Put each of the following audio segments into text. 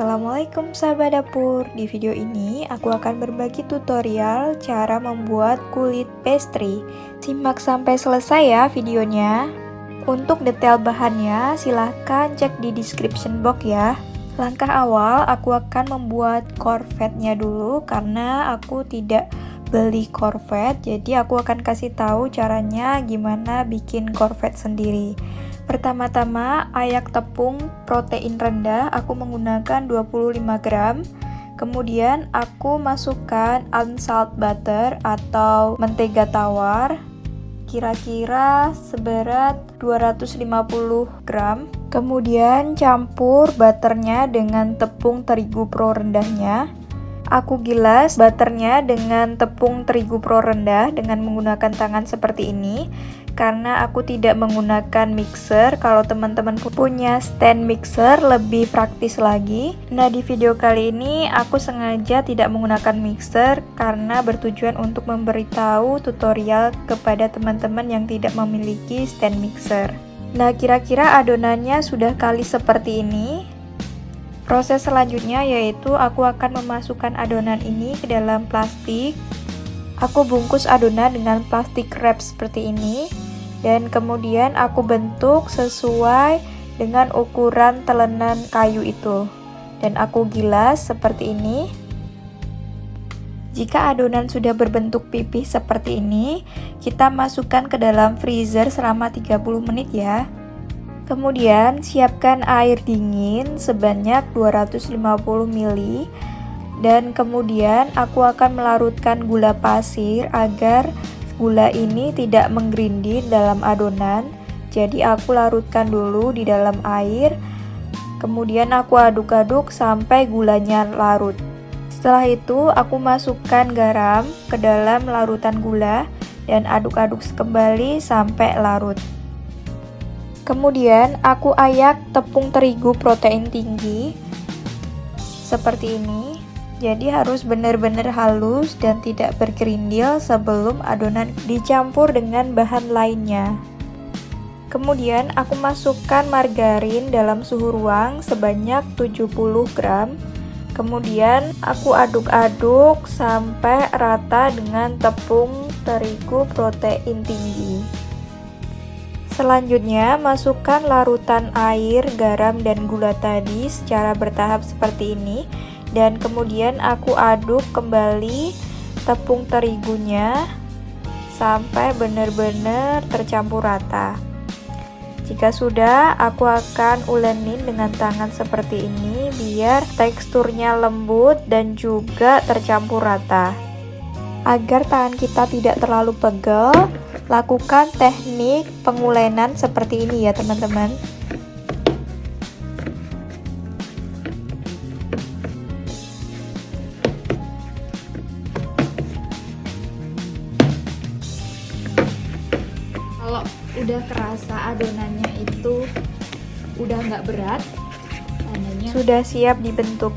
Assalamualaikum sahabat dapur. Di video ini aku akan berbagi tutorial cara membuat kulit pastry. Simak sampai selesai ya videonya. Untuk detail bahannya silahkan cek di description box ya. Langkah awal aku akan membuat korvetnya dulu karena aku tidak beli korvet, jadi aku akan kasih tahu caranya gimana bikin korvet sendiri. Pertama-tama ayak tepung protein rendah aku menggunakan 25 gram. Kemudian aku masukkan unsalt butter atau mentega tawar kira-kira seberat 250 gram. Kemudian campur butternya dengan tepung terigu pro rendahnya. Aku gilas butternya dengan tepung terigu pro rendah dengan menggunakan tangan seperti ini karena aku tidak menggunakan mixer. Kalau teman-teman punya stand mixer lebih praktis lagi. Nah, di video kali ini aku sengaja tidak menggunakan mixer karena bertujuan untuk memberitahu tutorial kepada teman-teman yang tidak memiliki stand mixer. Nah, kira-kira adonannya sudah kali seperti ini. Proses selanjutnya yaitu aku akan memasukkan adonan ini ke dalam plastik. Aku bungkus adonan dengan plastik wrap seperti ini dan kemudian aku bentuk sesuai dengan ukuran telenan kayu itu dan aku gilas seperti ini. Jika adonan sudah berbentuk pipih seperti ini, kita masukkan ke dalam freezer selama 30 menit ya. Kemudian siapkan air dingin sebanyak 250 ml dan kemudian aku akan melarutkan gula pasir agar gula ini tidak menggrinding dalam adonan. Jadi aku larutkan dulu di dalam air. Kemudian aku aduk-aduk sampai gulanya larut. Setelah itu aku masukkan garam ke dalam larutan gula dan aduk-aduk kembali sampai larut. Kemudian aku ayak tepung terigu protein tinggi seperti ini. Jadi harus benar-benar halus dan tidak bergerindil sebelum adonan dicampur dengan bahan lainnya. Kemudian aku masukkan margarin dalam suhu ruang sebanyak 70 gram. Kemudian aku aduk-aduk sampai rata dengan tepung terigu protein tinggi. Selanjutnya, masukkan larutan air, garam, dan gula tadi secara bertahap seperti ini. Dan kemudian aku aduk kembali tepung terigunya sampai benar-benar tercampur rata. Jika sudah, aku akan ulenin dengan tangan seperti ini biar teksturnya lembut dan juga tercampur rata. Agar tangan kita tidak terlalu pegel, lakukan teknik pengulenan seperti ini ya teman-teman. Kalau udah kerasa adonannya itu udah nggak berat, tandanya sudah siap dibentuk.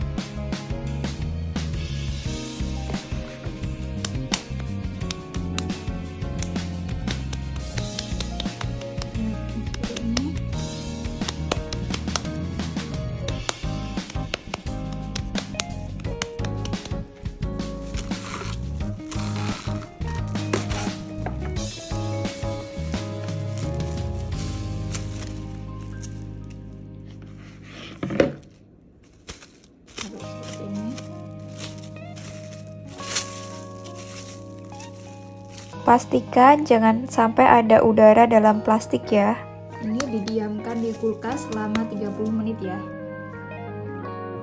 Pastikan jangan sampai ada udara dalam plastik ya. Ini didiamkan di kulkas selama 30 menit ya.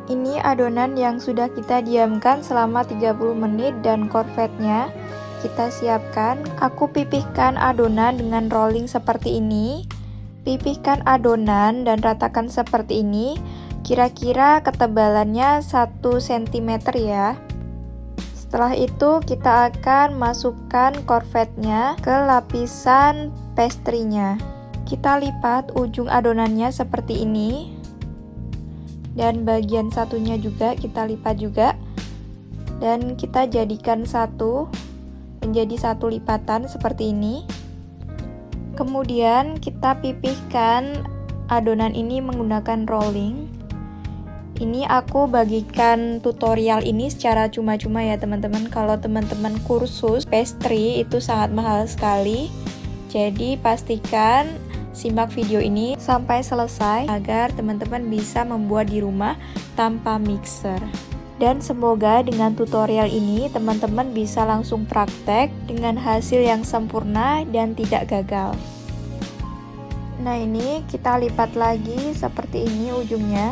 Ini adonan yang sudah kita diamkan selama 30 menit dan korvetnya kita siapkan. Aku pipihkan adonan dengan rolling seperti ini. Pipihkan adonan dan ratakan seperti ini. Kira-kira ketebalannya 1 cm ya. Setelah itu kita akan masukkan korvetnya ke lapisan pastry-nya. Kita lipat ujung adonannya seperti ini. Dan bagian satunya juga kita lipat juga. Dan kita jadikan menjadi satu lipatan seperti ini. Kemudian kita pipihkan adonan ini menggunakan rolling. Ini aku bagikan tutorial ini secara cuma-cuma ya teman-teman. Kalau teman-teman kursus pastry itu sangat mahal sekali. Jadi pastikan simak video ini sampai selesai agar teman-teman bisa membuat di rumah tanpa mixer. Dan semoga dengan tutorial ini teman-teman bisa langsung praktek dengan hasil yang sempurna dan tidak gagal. Nah, ini kita lipat lagi seperti ini ujungnya.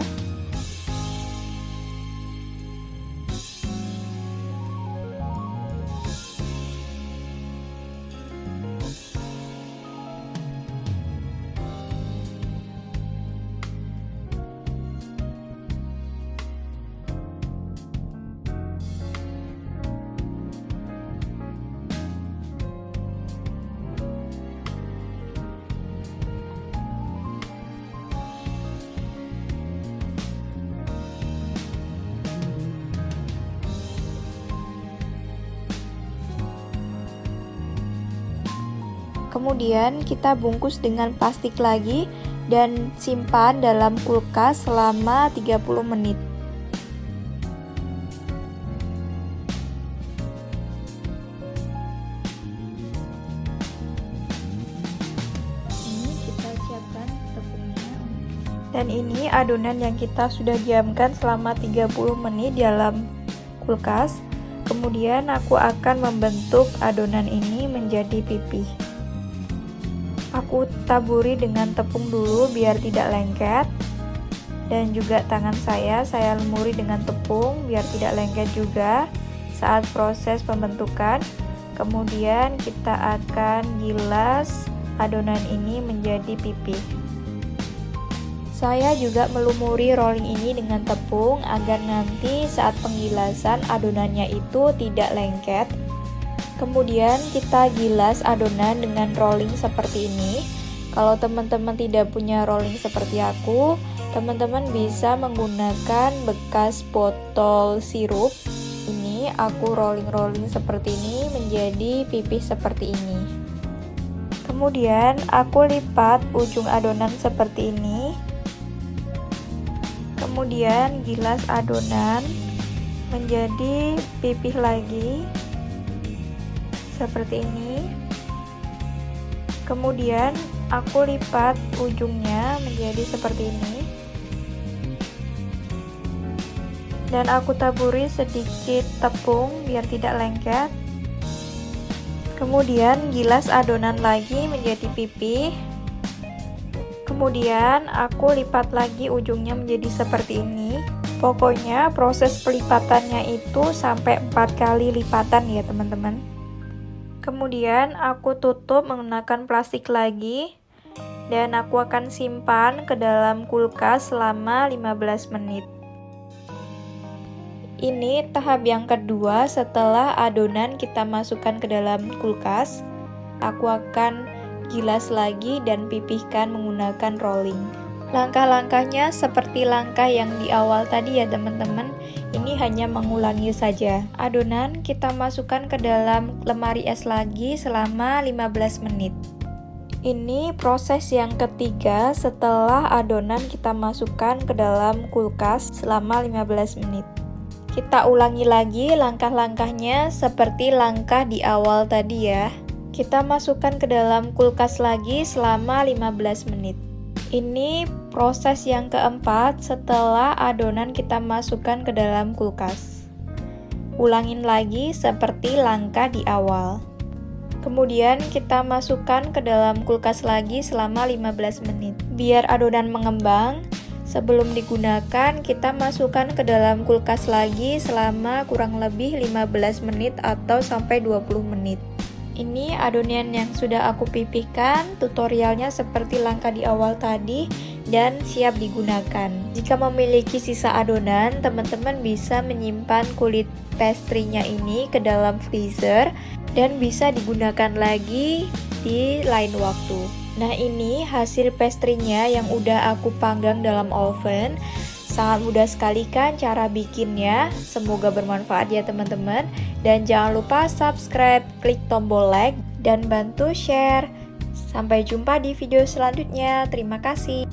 Kemudian kita bungkus dengan plastik lagi dan simpan dalam kulkas selama 30 menit. Ini kita siapkan tepungnya. Dan ini adonan yang kita sudah diamkan selama 30 menit dalam kulkas. Kemudian aku akan membentuk adonan ini menjadi pipih. Aku taburi dengan tepung dulu biar tidak lengket. Dan juga tangan saya lumuri dengan tepung biar tidak lengket juga saat proses pembentukan. Kemudian kita akan gilas adonan ini menjadi pipih. Saya juga melumuri rolling ini dengan tepung agar nanti saat penggilasan adonannya itu tidak lengket. Kemudian kita gilas adonan dengan rolling seperti ini. Kalau teman-teman tidak punya rolling seperti aku, teman-teman bisa menggunakan bekas botol sirup. Ini aku rolling-rolling seperti ini menjadi pipih seperti ini. Kemudian aku lipat ujung adonan seperti ini. Kemudian gilas adonan menjadi pipih lagi seperti ini. Kemudian aku lipat ujungnya menjadi seperti ini. Dan aku taburi sedikit tepung biar tidak lengket. Kemudian gilas adonan lagi menjadi pipih. Kemudian aku lipat lagi ujungnya menjadi seperti ini. Pokoknya proses pelipatannya itu sampai 4 kali lipatan ya teman-teman. Kemudian aku tutup menggunakan plastik lagi dan aku akan simpan ke dalam kulkas selama 15 menit. Ini tahap yang kedua setelah adonan kita masukkan ke dalam kulkas. Aku akan gilas lagi dan pipihkan menggunakan rolling. Langkah-langkahnya seperti langkah yang di awal tadi ya teman-teman. Ini hanya mengulangi saja. Adonan kita masukkan ke dalam lemari es lagi selama 15 menit. Ini proses yang ketiga setelah adonan kita masukkan ke dalam kulkas selama 15 menit. Kita ulangi lagi langkah-langkahnya seperti langkah di awal tadi ya. Kita masukkan ke dalam kulkas lagi selama 15 menit. Ini proses yang keempat setelah adonan kita masukkan ke dalam kulkas. Ulangin lagi seperti langkah di awal. Kemudian kita masukkan ke dalam kulkas lagi selama 15 menit. Biar adonan mengembang, sebelum digunakan kita masukkan ke dalam kulkas lagi selama kurang lebih 15 menit atau sampai 20 menit. Ini adonan yang sudah aku pipihkan, tutorialnya seperti langkah di awal tadi dan siap digunakan. Jika memiliki sisa adonan, teman-teman bisa menyimpan kulit pastry-nya ini ke dalam freezer dan bisa digunakan lagi di lain waktu. Nah, ini hasil pastry-nya yang udah aku panggang dalam oven. Sangat mudah sekali kan cara bikinnya. Semoga bermanfaat ya teman-teman. Dan jangan lupa subscribe, klik tombol like, dan bantu share. Sampai jumpa di video selanjutnya. Terima kasih.